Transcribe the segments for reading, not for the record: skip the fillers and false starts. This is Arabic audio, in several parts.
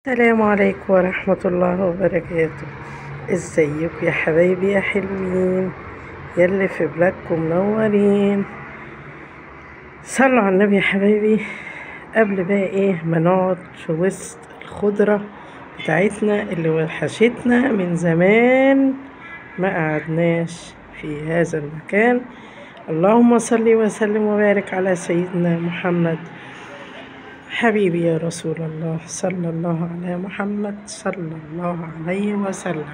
السلام عليكم ورحمة الله وبركاته. ازيكم يا حبايبي يا حلوين يلي في بلادكم منورين. صلوا على النبي يا حبايبي. قبل بقى ايه ما نقعد في وسط الخضرة بتاعتنا اللي وحشتنا من زمان، ما قعدناش في هذا المكان. اللهم صل وسلم وبارك على سيدنا محمد حبيبي يا رسول الله، صلى الله على محمد صلى الله عليه وسلم.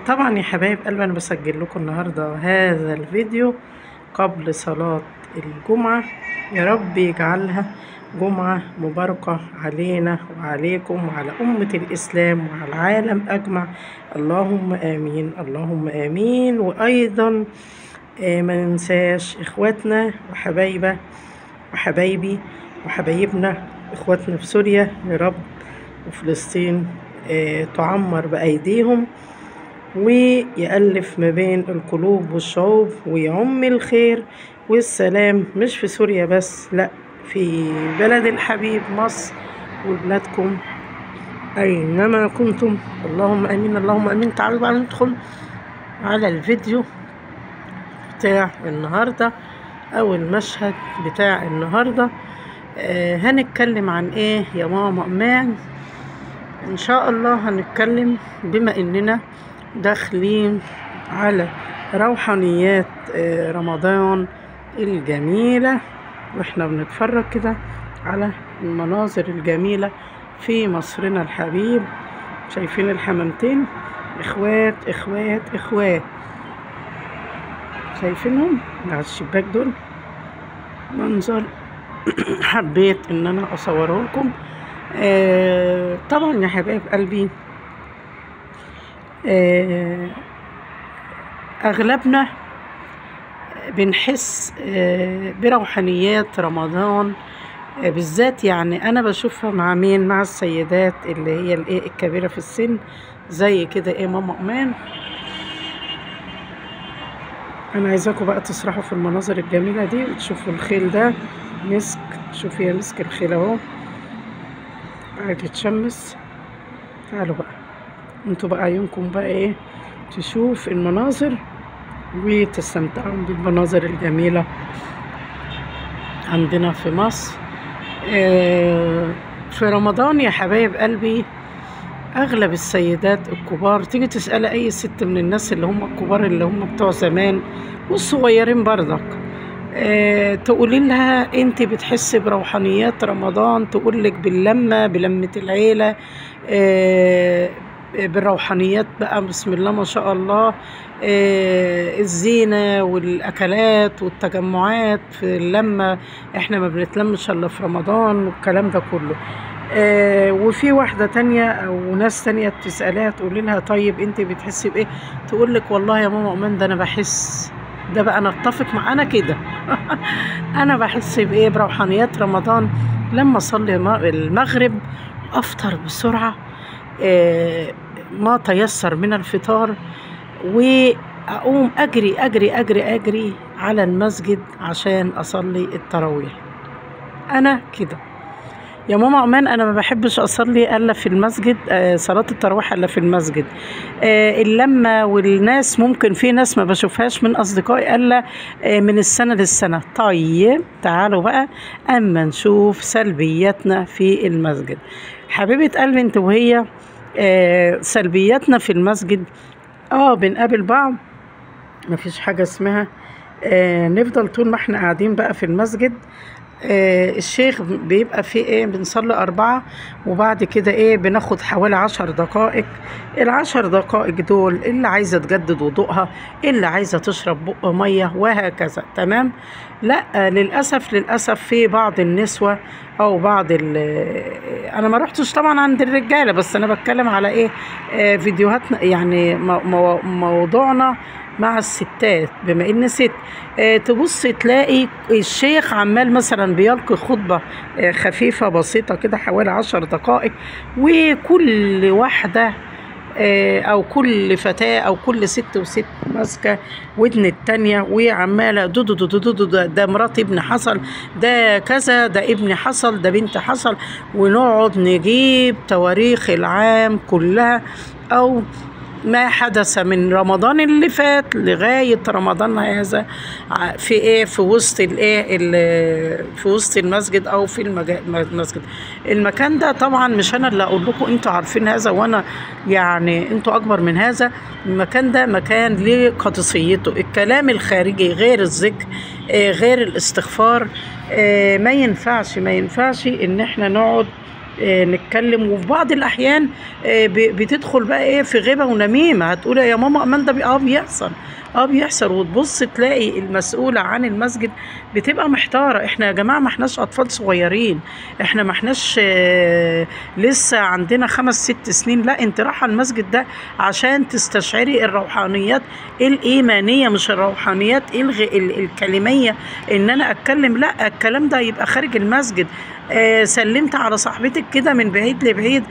طبعا يا حبايب قلبي انا بسجل لكم النهارده هذا الفيديو قبل صلاة الجمعة. يا رب يجعلها جمعة مباركة علينا وعليكم وعلى أمة الإسلام وعلى العالم أجمع، اللهم آمين اللهم آمين. وأيضا ما ننساش إخواتنا وحبايبي وحبايبنا إخواتنا في سوريا، يا رب وفلسطين تعمر بأيديهم ويألف ما بين القلوب والشعوب ويعم الخير والسلام، مش في سوريا بس، لا، في بلد الحبيب مصر وبلادكم أينما كنتم. اللهم آمين اللهم آمين. تعالوا بقى ندخل على الفيديو بتاع النهاردة أو المشهد بتاع النهاردة. هنتكلم عن ايه يا ماما امان؟ ان شاء الله هنتكلم بما اننا داخلين على روحانيات رمضان الجميلة، واحنا بنتفرج كده على المناظر الجميلة في مصرنا الحبيب. شايفين الحمامتين؟ اخوات اخوات اخوات، شايفينهم على الشباك دول؟ منظر حبيت ان انا اصوره لكم. طبعا يا حبايب قلبي اغلبنا بنحس بروحانيات رمضان بالذات. يعني انا بشوفها مع مين؟ مع السيدات اللي هي الايه الكبيرة في السن زي كده ايه ماما امان. انا عايزاكم بقى تسرحوا في المناظر الجميلة دي وتشوفوا الخيل ده مسك. شوفي يا مسك الخيل اهو قاعد يتشمس. تعالوا بقى انتوا بقى عيونكم بقى ايه تشوف المناظر وتستمتعوا بالمناظر الجميلة عندنا في مصر. في رمضان يا حبايب قلبي اغلب السيدات الكبار، تيجي تسألي اي ست من الناس اللي هم الكبار اللي هم بتوع زمان والصغيرين برضك، تقولي لها انت بتحسي بروحانيات رمضان، تقول لك بلمة العيلة، بالروحانيات بقى بسم الله ما شاء الله، الزينة والاكلات والتجمعات في اللمة. احنا ما بنتلمش الا في رمضان والكلام ده كله. وفي واحدة تانية او ناس تانية تسألها تقولي لها طيب انت بتحسي بايه؟ تقول لك والله يا ماما امان ده انا بحس، ده بقى انا اتفق معانا كده. انا بحس بايه؟ بروحانيات رمضان لما اصلي المغرب افطر بسرعة ما تيسر من الفطار، واقوم اجري اجري اجري اجري على المسجد عشان اصلي التراويح. انا كده يا ماما عمان، انا ما بحبش اصلي الا في المسجد، صلاة التراويح الا في المسجد. اللمة والناس ممكن في ناس ما بشوفهاش من اصدقائي الا من السنة للسنة. طيب تعالوا بقى اما نشوف سلبياتنا في المسجد. حبيبة قلبي انت وهي، سلبياتنا في المسجد بنقابل بعض، مفيش حاجة اسمها نفضل طول ما احنا قاعدين بقى في المسجد. الشيخ بيبقى فيه ايه بنصلي 4 وبعد كده ايه بناخد حوالي 10 دقائق. ال10 دقائق دول اللي عايزة تجدد وضوءها، اللي عايزة تشرب بق مية وهكذا، تمام. لا للأسف في بعض النسوة او بعض انا ما رحتش طبعا عند الرجالة، بس انا بتكلم على ايه فيديوهاتنا، يعني موضوعنا مع الستات بما ان ست. تبص تلاقي الشيخ عمال مثلا بيلقي خطبة خفيفة بسيطة كده حوالي 10 دقائق، وكل واحدة او كل فتاة او كل ست وست ماسكة ودن التانية وعمالة دودو دودو دودو، ده مرات ابن حصل، ده كذا، ده ابن حصل، ده بنت حصل، ونقعد نجيب تواريخ العام كلها او ما حدث من رمضان اللي فات لغاية رمضان هذا في ايه، في وسط الايه، في وسط المسجد او في المسجد. المكان ده طبعا مش انا اللي اقول لكم، انتوا عارفين هذا، وانا يعني انتوا اكبر من هذا. المكان ده مكان ليه قدسيته، الكلام الخارجي غير الذكر غير الاستغفار، ما ينفعش ان احنا نقعد نتكلم. وفي بعض الاحيان بتدخل بقى ايه في غيبه ونميمه. هتقول يا ماما امان ده بيحصل، وتبص تلاقي المسؤوله عن المسجد بتبقى محتاره. احنا يا جماعه ما احناش اطفال صغيرين، احنا ما احناش لسه عندنا 5 6 سنين. لا، انت رايحه المسجد ده عشان تستشعري الروحانيات الايمانيه، مش الروحانيات الكلميه، ان انا اتكلم. لا، الكلام ده يبقى خارج المسجد. سلمت على صاحبتك كده من بعيد لبعيد،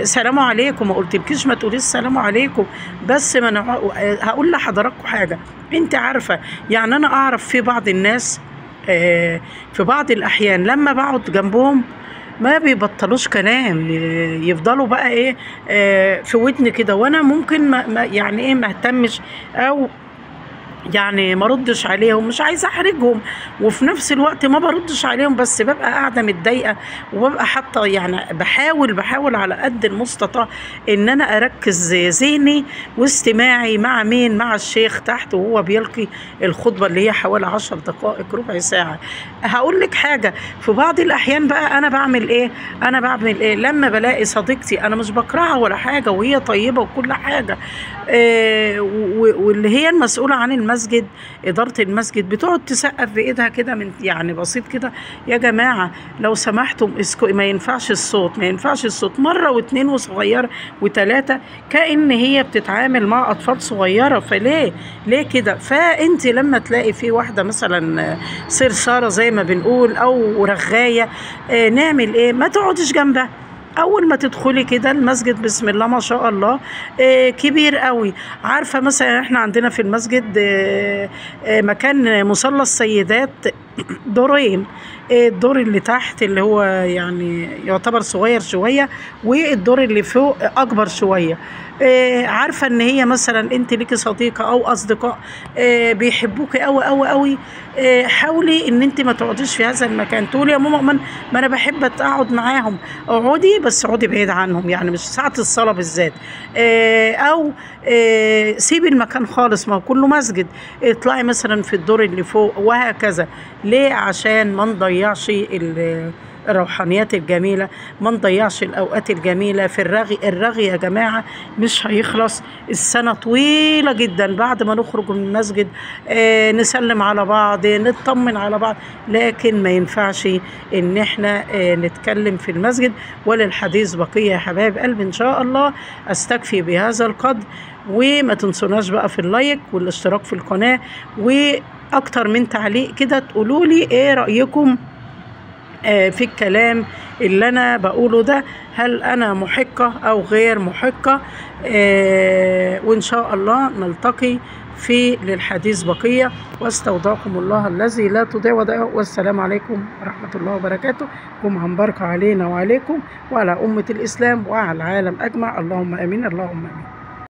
سلام عليكم، ما قلتلكيش ما تقوليش السلام عليكم. بس ما أنا هقول لحضراتكم حاجه، انت عارفه يعني انا اعرف في بعض الناس في بعض الاحيان لما بقعد جنبهم ما بيبطلوش كلام، يفضلوا بقى ايه في ودن كده، وانا ممكن ما يعني ايه ما اهتمش او يعني ما ردش عليهم، مش عايزه احرجهم، وفي نفس الوقت ما بردش عليهم، بس ببقى قاعده متضايقه، وببقى حاطه يعني بحاول على قد المستطاع ان انا اركز ذهني واستماعي مع مين، مع الشيخ تحت وهو بيلقي الخطبه اللي هي حوالي 10 دقائق ربع ساعه. هقول لك حاجه، في بعض الاحيان بقى انا بعمل ايه لما بلاقي صديقتي، انا مش بكرهها ولا حاجه وهي طيبه وكل حاجه، واللي هي المسؤوله عن المسجد، اداره المسجد، بتقعد تسقف بايدها كده من يعني بسيط كده، يا جماعه لو سمحتم اسكتوا، ما ينفعش الصوت مره واثنين وصغيره وثلاثه، كأن هي بتتعامل مع اطفال صغيره. فليه كده؟ فانت لما تلاقي في واحده مثلا صرصاره زي ما بنقول او رغايه، نعمل ايه؟ ما تقعدش جنبها. اول ما تدخلي كده المسجد بسم الله ما شاء الله كبير قوي. عارفه مثلا احنا عندنا في المسجد مكان مصلى السيدات دورين، الدور اللي تحت اللي هو يعني يعتبر صغير شويه، والدور اللي فوق اكبر شويه. عارفه ان هي مثلا انت ليكي صديقه او اصدقاء بيحبوكي قوي قوي قوي، حاولي ان انت ما تقعديش في هذا المكان. تقولي يا ماما ما انا بحب اقعد معاهم، اقعدي بس اقعدي بعيد عنهم، يعني مش ساعه الصلاه بالذات، او سيبي المكان خالص، ما هو كله مسجد، اطلعي مثلا في الدور اللي فوق وهكذا. ليه؟ عشان ما نضيعش الروحانيات الجميلة، ما نضيعش الأوقات الجميلة في الرغي يا جماعة مش هيخلص. السنة طويلة جدا، بعد ما نخرج من المسجد نسلم على بعض، نطمن على بعض، لكن ما ينفعش ان احنا نتكلم في المسجد. وللحديث بقية يا حبايب قلبي، ان شاء الله استكفي بهذا القدر. وما تنسوناش بقى في اللايك والاشتراك في القناة، واكتر من تعليق كده تقولوا لي ايه رأيكم في الكلام اللي انا بقوله ده، هل انا محقة او غير محقة. وان شاء الله نلتقي في للحديث بقية، واستودعكم الله الذي لا تضيع ودائعه، والسلام عليكم ورحمة الله وبركاته. جمعة مباركة علينا وعليكم وعلى أمة الإسلام وعلى العالم أجمع، اللهم آمين اللهم آمين.